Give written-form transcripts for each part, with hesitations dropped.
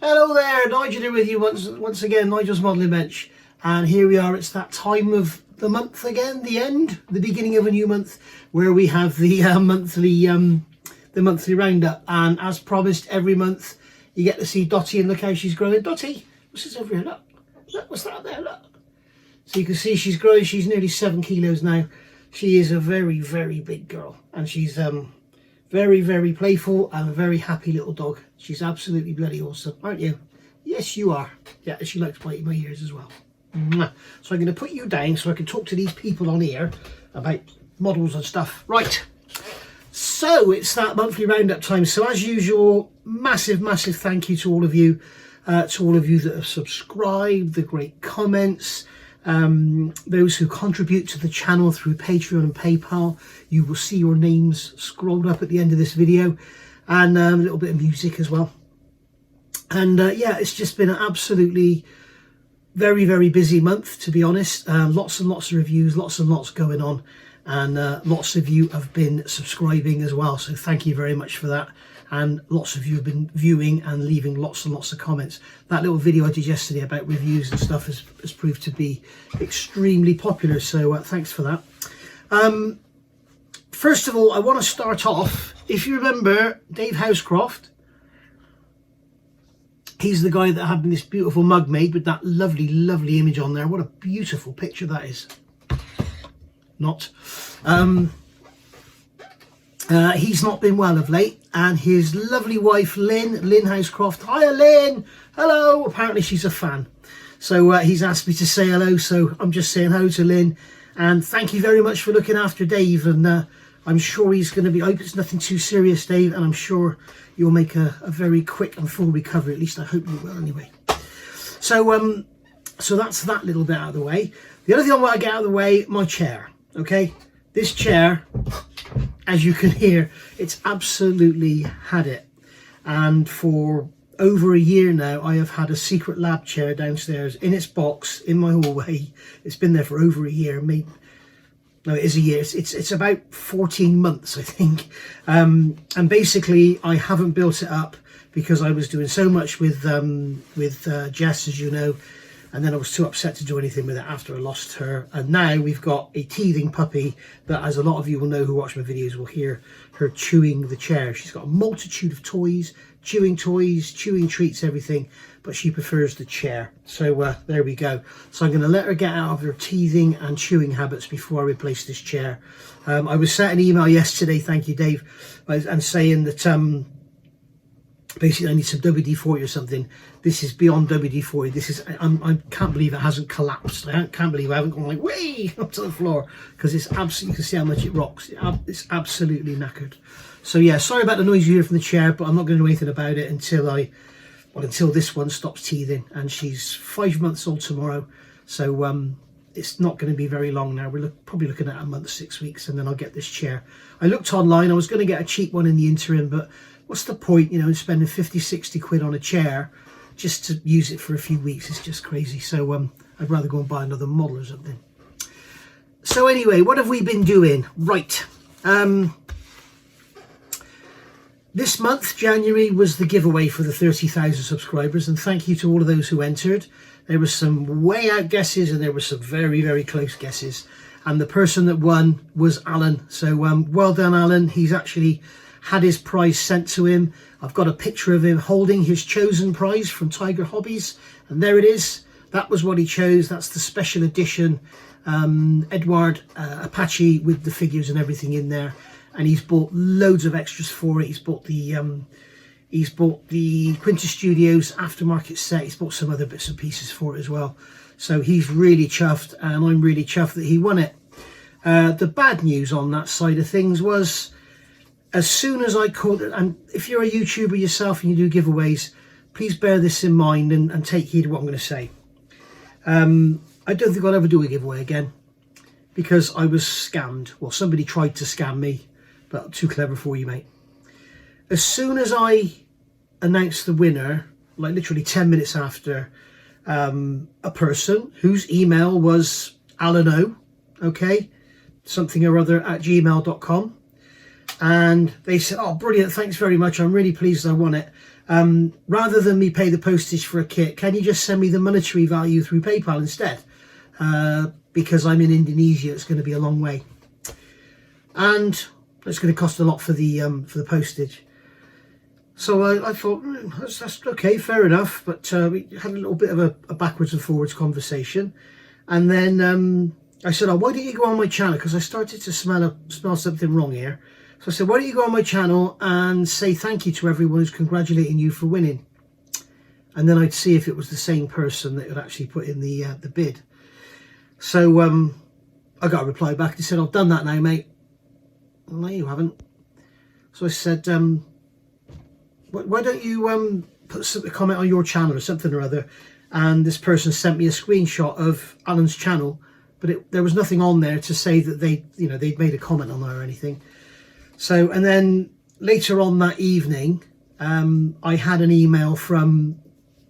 Hello there, Nigel here with you once again, Nigel's Modelling Bench, and here we are. It's that time of the month again, the beginning of a new month, where we have the monthly roundup. And as promised, every month you get to see Dottie and look how she's growing. Dottie, what's this over here? Look, what's that up there? Look. So you can see she's growing. She's nearly 7 kilos now. She is a very, very big girl, and she's very, very playful and a very happy little dog. She's absolutely bloody awesome, aren't you? Yes, you are. Yeah, she likes biting my ears as well. Mwah. So I'm going to put you down so I can talk to these people on here about models and stuff. Right. So it's that monthly roundup time. So as usual, massive, massive thank you to all of you that have subscribed, the great comments. Those who contribute to the channel through Patreon and PayPal. You will see your names scrolled up at the end of this video, and a little bit of music as well. And yeah, it's just been an absolutely very, very busy month, to be honest. Lots and lots of reviews, lots and lots going on, and lots of you have been subscribing as well, so thank you very much for that. And lots of you have been viewing and leaving lots and lots of comments. That little video I did yesterday about reviews and stuff has proved to be extremely popular, so thanks for that. First of all, I want to start off, if you remember Dave Housecroft, he's the guy that had this beautiful mug made with that lovely, lovely image on there. What a beautiful picture that is. He's not been well of late, and his lovely wife Lynn Housecroft, hiya Lynn, hello, apparently she's a fan, so he's asked me to say hello, so I'm just saying hello to Lynn, and thank you very much for looking after Dave. And I'm sure he's going to be, I hope it's nothing too serious, Dave, and I'm sure you'll make a very quick and full recovery. At least I hope you will anyway. So so that's that little bit out of the way. The other thing I want to get out of the way, my chair. Okay, this chair, as you can hear, it's absolutely had it. And for over a year now, I have had a secret lab chair downstairs in its box in my hallway. It's been there for over a year. No, it is a year. It's about 14 months, I think. And basically, I haven't built it up because I was doing so much with Jess, as you know, and then I was too upset to do anything with it after I lost her. And now we've got a teething puppy that, as a lot of you will know who watch my videos, will hear her chewing the chair. She's got a multitude of toys, chewing treats, everything, but she prefers the chair. So there we go. So I'm going to let her get out of her teething and chewing habits before I replace this chair. I was sent an email yesterday, thank you Dave, and saying that basically I need some WD-40 or something. This is beyond WD-40. This is, I can't believe it hasn't collapsed. I can't believe I haven't gone like way up to the floor, because it's absolutely, you can see how much it rocks. It's absolutely knackered. So yeah, sorry about the noise you hear from the chair, but I'm not going to do anything about it until this one stops teething. And she's 5 months old tomorrow, so it's not going to be very long now. We're probably looking at a month, 6 weeks, and then I'll get this chair. I looked online. I was going to get a cheap one in the interim, but what's the point, you know, in spending 50-60 quid on a chair just to use it for a few weeks? It's just crazy. So I'd rather go and buy another model or something. So anyway, what have we been doing? Right. This month, January, was the giveaway for the 30,000 subscribers, and thank you to all of those who entered. There were some way out guesses, and there were some very, very close guesses. And the person that won was Alan. So well done, Alan. He's actually had his prize sent to him. I've got a picture of him holding his chosen prize from Tiger Hobbies, and there it is. That was what he chose. That's the special edition Edward Apache with the figures and everything in there, and he's bought loads of extras for it. He's bought the Quintus Studios aftermarket set. He's bought some other bits and pieces for it as well, so he's really chuffed, and I'm really chuffed that he won it. The bad news on that side of things was, as soon as I called it, and if you're a YouTuber yourself and you do giveaways, please bear this in mind and take heed of what I'm going to say. I don't think I'll ever do a giveaway again, because I was scammed. Well, somebody tried to scam me, but I'm too clever for you, mate. As soon as I announced the winner, like literally 10 minutes after, a person whose email was Alan O, okay, something or other at gmail.com, and they said, oh brilliant, thanks very much, I'm really pleased I won it. rather than me pay the postage for a kit, can you just send me the monetary value through PayPal instead? Because I'm in Indonesia, it's going to be a long way, and it's going to cost a lot for the postage. So I thought, that's okay, fair enough. But we had a little bit of a backwards and forwards conversation, and then I said, oh, why don't you go on my channel? Because I started to smell something wrong here. So I said, why don't you go on my channel and say thank you to everyone who's congratulating you for winning? And then I'd see if it was the same person that had actually put in the bid. So I got a reply back. He said, I've done that now, mate. No, you haven't. So I said, why don't you put a comment on your channel or something or other? And this person sent me a screenshot of Alan's channel, but there was nothing on there to say that they'd made a comment on there or anything. So, and then later on that evening, I had an email from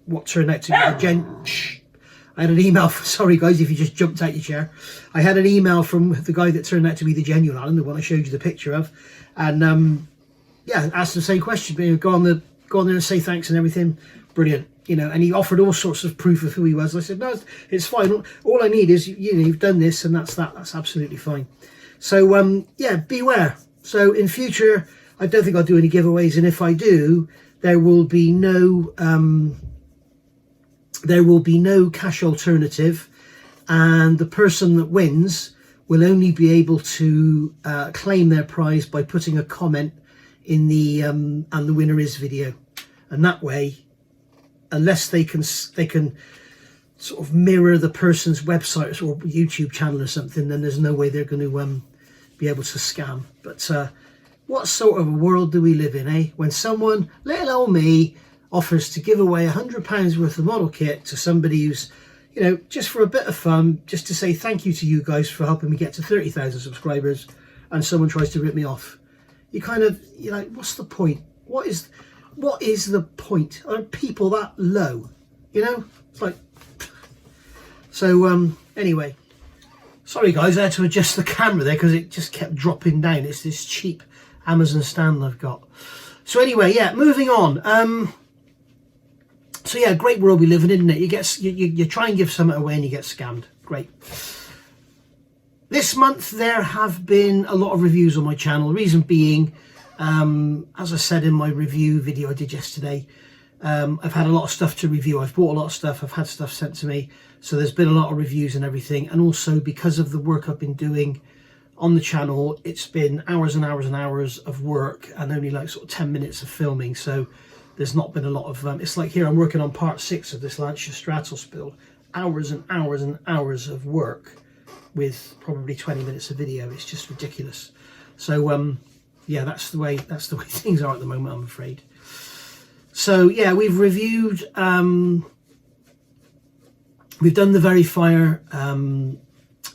what turned out to be I had an email, sorry guys if you just jumped out your chair. I had an email from the guy that turned out to be the genuine Alan, the one I showed you the picture of. And yeah, asked the same question, go on there and say thanks and everything. Brilliant. And he offered all sorts of proof of who he was. I said, no, it's fine. All I need is, you've done this, and that's absolutely fine. So, yeah, beware. So in future, I don't think I'll do any giveaways, and if I do, there will be no cash alternative, and the person that wins will only be able to claim their prize by putting a comment in the and the winner is video. And that way, unless they can sort of mirror the person's website or YouTube channel or something, then there's no way they're going to be able to scam. But what sort of a world do we live in, eh? When someone, little old me, offers to give away £100 worth of model kit to somebody who's, just for a bit of fun, just to say thank you to you guys for helping me get to 30,000 subscribers, and someone tries to rip me off. You're like, what's the point? What is the point? Are people that low? It's like, so anyway, sorry guys, I had to adjust the camera there because it just kept dropping down. It's this cheap Amazon stand I've got. So anyway, yeah, moving on. So yeah, great world we live in, isn't it? You try and give something away and you get scammed. Great. This month there have been a lot of reviews on my channel. The reason being, as I said in my review video I did yesterday, I've had a lot of stuff to review. I've bought a lot of stuff. I've had stuff sent to me. So there's been a lot of reviews and everything. And also because of the work I've been doing on the channel, it's been hours and hours and hours of work and only like sort of 10 minutes of filming. So there's not been a lot of, it's like here I'm working on part 6 of this Lancia Stratos build. Hours and hours and hours of work with probably 20 minutes of video. It's just ridiculous. So yeah, that's the way things are at the moment, I'm afraid. So yeah, we've reviewed, we've done the Verifier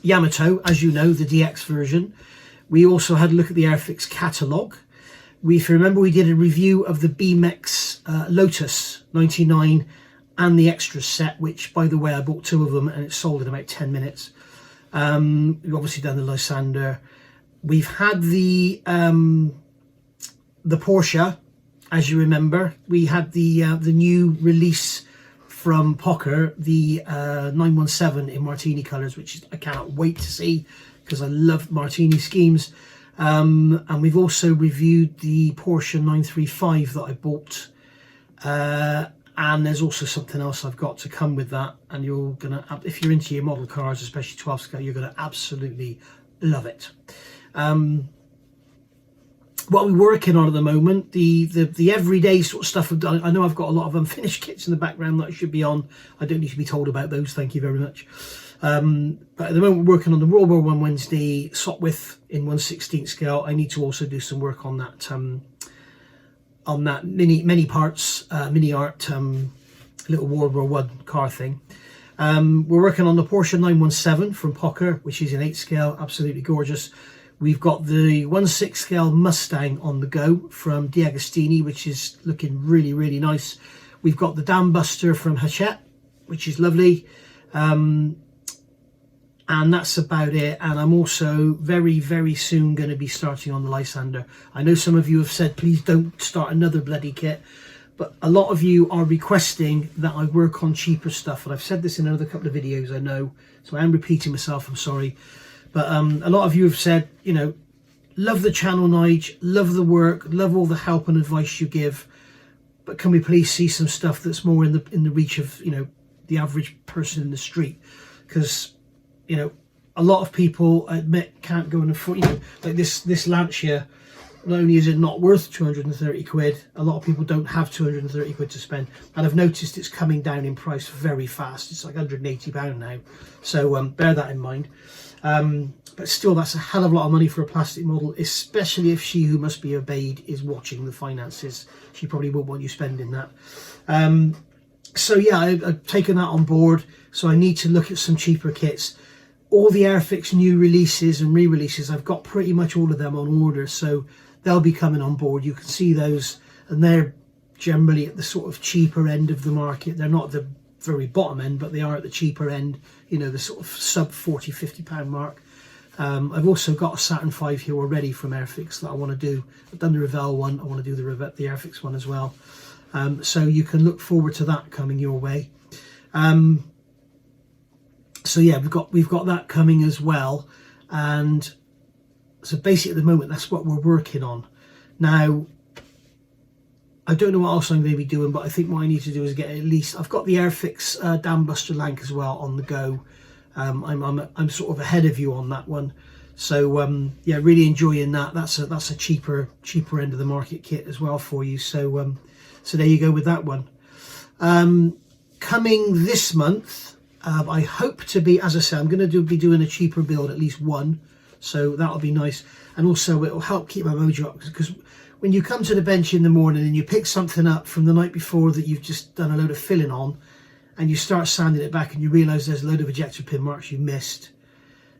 Yamato, as you know, the DX version. We also had a look at the Airfix catalogue. If you remember, we did a review of the BMX Lotus 99 and the extra set, which, by the way, I bought 2 of them and it sold in about 10 minutes. We've obviously done the Lysander. We've had the Porsche, as you remember. We had the new release from Pocker, the 917 in Martini colours, which I cannot wait to see because I love Martini schemes. And we've also reviewed the Porsche 935 that I bought. And there's also something else I've got to come with that. And you're going to, if you're into your model cars, especially 12 scale, you're going to absolutely love it. What we're working on at the moment, the everyday sort of stuff I've done. I know I've got a lot of unfinished kits in the background that I should be on. I don't need to be told about those, thank you very much. But at the moment we're working on the World War I Wednesday Sopwith in 1/16 scale. I need to also do some work on that mini parts, mini art, little World War I car thing. We're working on the Porsche 917 from Pocker, which is in 8 scale, absolutely gorgeous. We've got the 1/6 scale Mustang on the go from D'Agostini, which is looking really, really nice. We've got the Dam Buster from Hachette, which is lovely. And that's about it. And I'm also very, very soon going to be starting on the Lysander. I know some of you have said, please don't start another bloody kit. but a lot of you are requesting that I work on cheaper stuff, and I've said this in another couple of videos, I know, so I am repeating myself, I'm sorry. But a lot of you have said, you know, love the channel, Nige, love the work, love all the help and advice you give, but can we please see some stuff that's more in the reach of, you know, the average person in the street? Because, you know, a lot of people, I admit, can't go and afford, you know, like this Lancia. Not only is it not worth 230 quid, a lot of people don't have 230 quid to spend. And I've noticed it's coming down in price very fast. It's like £180 now. So bear that in mind. But still, that's a hell of a lot of money for a plastic model, especially if she who must be obeyed is watching the finances. She probably won't want you spending that. So yeah, I've taken that on board. So I need to look at some cheaper kits. All the Airfix new releases and re-releases, I've got pretty much all of them on order. So they'll be coming on board. You can see those, and they're generally at the sort of cheaper end of the market. They're not the very bottom end, but they are at the cheaper end, you know, the sort of sub 40, 50 pound mark. I've also got a Saturn 5 here already from Airfix that I want to do. I've done the Revell one, I want to do the Airfix one as well. So you can look forward to that coming your way. So yeah, we've got that coming as well. And so basically at the moment, that's what we're working on. Now, I don't know what else I'm going to be doing, but I think what I need to do is get at least, I've got the Airfix Dam Buster Lank as well on the go. I'm sort of ahead of you on that one. So yeah, really enjoying that. That's a cheaper end of the market kit as well for you. So so there you go with that one. Coming this month, I hope to be, as I say, I'm going to be doing a cheaper build, at least one. So that'll be nice, and also it'll help keep my mojo up, because when you come to the bench in the morning and you pick something up from the night before that you've just done a load of filling on, and you start sanding it back and you realise there's a load of ejector pin marks you missed,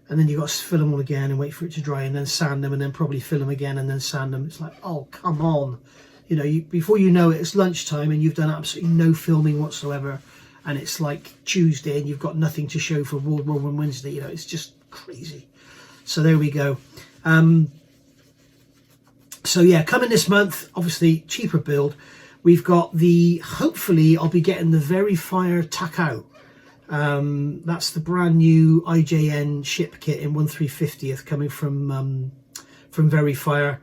and then you've got to fill them all again and wait for it to dry and then sand them and then probably fill them again and then sand them. It's like, oh, come on. You know, before you know it, it's lunchtime and you've done absolutely no filming whatsoever, and it's like Tuesday and you've got nothing to show for World War I Wednesday. You know, it's just crazy. So there we go. So yeah, coming this month, obviously cheaper build. We've got the, hopefully I'll be getting the Verifire Takao. That's the brand new IJN ship kit in 1/350th coming from Verifire,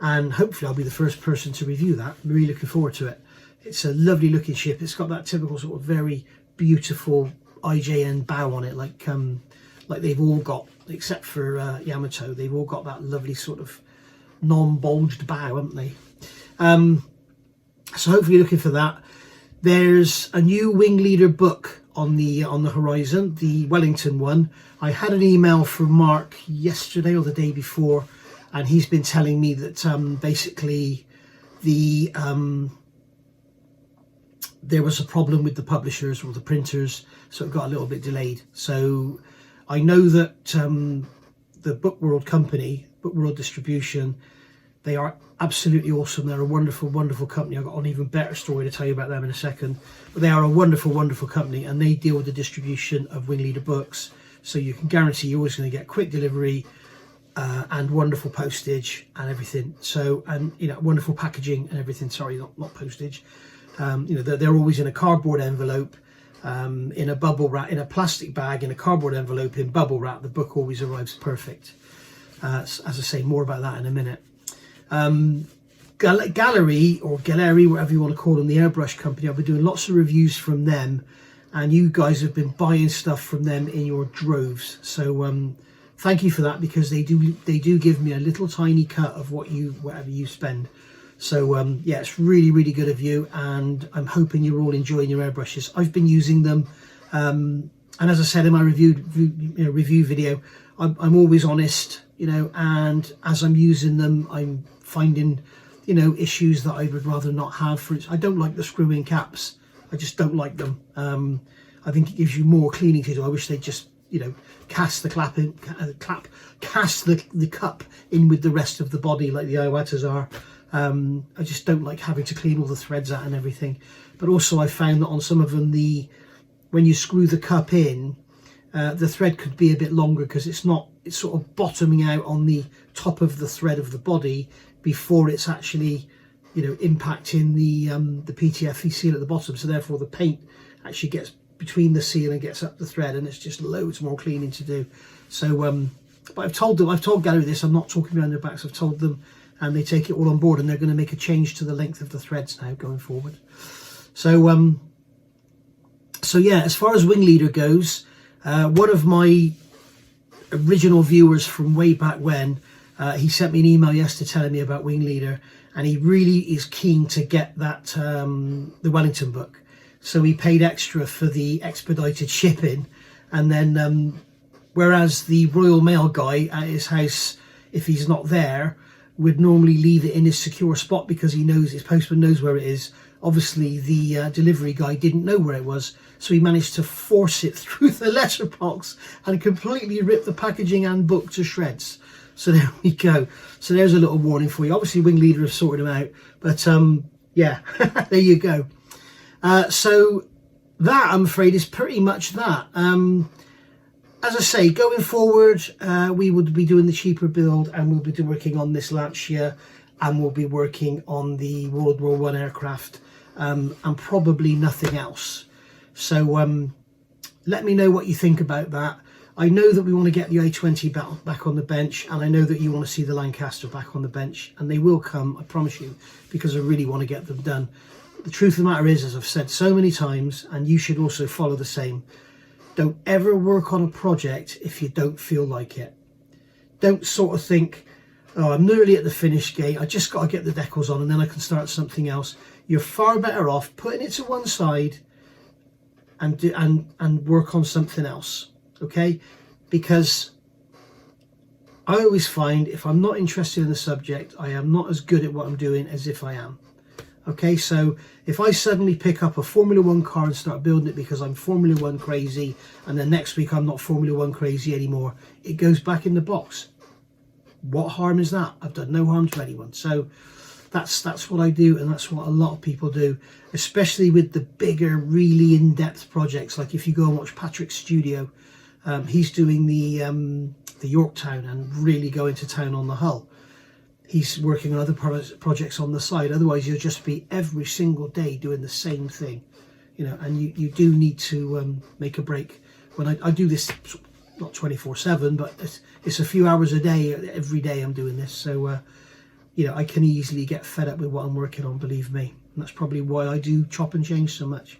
and hopefully I'll be the first person to review that. I'm really looking forward to it. It's a lovely looking ship. It's got that typical sort of very beautiful IJN bow on it, like they've all got, except for Yamato, they've all got that lovely sort of non-bulged bow, haven't they? So hopefully looking for that. There's a new wing leader book on the horizon, the Wellington one. I had an email from Mark yesterday or the day before, and he's been telling me that basically the there was a problem with the publishers or the printers, so it got a little bit delayed. So I know that the Book World company, Book World Distribution, they are absolutely awesome. They're a wonderful, wonderful company. I've got an even better story to tell you about them in a second. But they are a wonderful, wonderful company, and they deal with the distribution of Wing Leader books. So you can guarantee you're always going to get quick delivery and wonderful postage and everything. So, and you know, wonderful packaging and everything. Sorry, not postage. You know, they're always in a cardboard envelope, in a bubble wrap, in a plastic bag, in a cardboard envelope, in bubble wrap. The book always arrives perfect. As I say, more about that in a minute. Gallery or Gallery, whatever you want to call them, the airbrush company, I've been doing lots of reviews from them, and you guys have been buying stuff from them in your droves. So thank you for that, because they do give me a little tiny cut of whatever you spend. So yeah, it's really, really good of you, and I'm hoping you're all enjoying your airbrushes. I've been using them, and as I said in my review video, I'm always honest, you know, and as I'm using them, I'm finding, you know, issues that I would rather not have. For I don't like the screw-in caps. I just don't like them. I think it gives you more cleaning to do. I wish they'd just, you know, cast the cast the cup in with the rest of the body like the Iwatas are. I just don't like having to clean all the threads out and everything. But also I found that on some of them, when you screw the cup in, the thread could be a bit longer, because it's sort of bottoming out on the top of the thread of the body before it's actually you know, impacting the PTFE seal at the bottom, so therefore the paint actually gets between the seal and gets up the thread, and it's just loads more cleaning to do. So but I've told Gallery this, I'm not talking behind their backs, I've told them, and they take it all on board, and they're going to make a change to the length of the threads now going forward. So so yeah, as far as wing leader goes, one of my original viewers from way back when, he sent me an email yesterday telling me about wing leader, and he really is keen to get that the Wellington book. So he paid extra for the expedited shipping, and then whereas the Royal Mail guy at his house, if he's not there, would normally leave it in his secure spot because he knows his postman knows where it is. Obviously the delivery guy didn't know where it was, so he managed to force it through the letterbox and completely rip the packaging and book to shreds. So there we go. So there's a little warning for you. Obviously wing leader have sorted them out, but yeah, there you go. So that, I'm afraid, is pretty much that. As I say, going forward, we would be doing the cheaper build, and we'll be working on this Lancia, and we'll be working on the World War I aircraft, and probably nothing else. So let me know what you think about that. I know that we want to get the A20 back on the bench, and I know that you want to see the Lancaster back on the bench, and they will come, I promise you, because I really want to get them done. The truth of the matter is, as I've said so many times, and you should also follow the same, don't ever work on a project if you don't feel like it. Don't sort of think, oh, I'm nearly at the finish gate, I just got to get the decals on and then I can start something else. You're far better off putting it to one side and work on something else, okay? Because I always find if I'm not interested in the subject, I am not as good at what I'm doing as if I am. Okay, so if I suddenly pick up a Formula 1 car and start building it because I'm Formula 1 crazy, and then next week I'm not Formula 1 crazy anymore, it goes back in the box. What harm is that? I've done no harm to anyone. So that's what I do, and that's what a lot of people do, especially with the bigger, really in-depth projects. Like if you go and watch Patrick's studio, he's doing the Yorktown and really going to town on the hull. He's working on other projects on the side. Otherwise, you'll just be every single day doing the same thing, you know. And you do need to make a break. When I do this, not 24/7, but it's a few hours a day. Every day I'm doing this, so you know, I can easily get fed up with what I'm working on. Believe me, and that's probably why I do chop and change so much.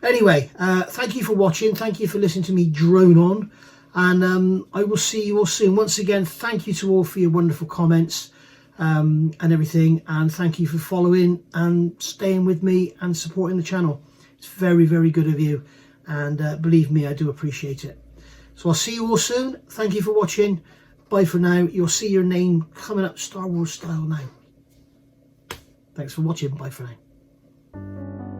Anyway, thank you for watching. Thank you for listening to me drone on, and I will see you all soon. Once again, thank you to all for your wonderful comments. And everything, and thank you for following and staying with me and supporting the channel. It's very, very good of you, and believe me, I do appreciate it. So I'll see you all soon. Thank you for watching. Bye for now. You'll see your name coming up Star Wars style now. Thanks for watching. Bye for now.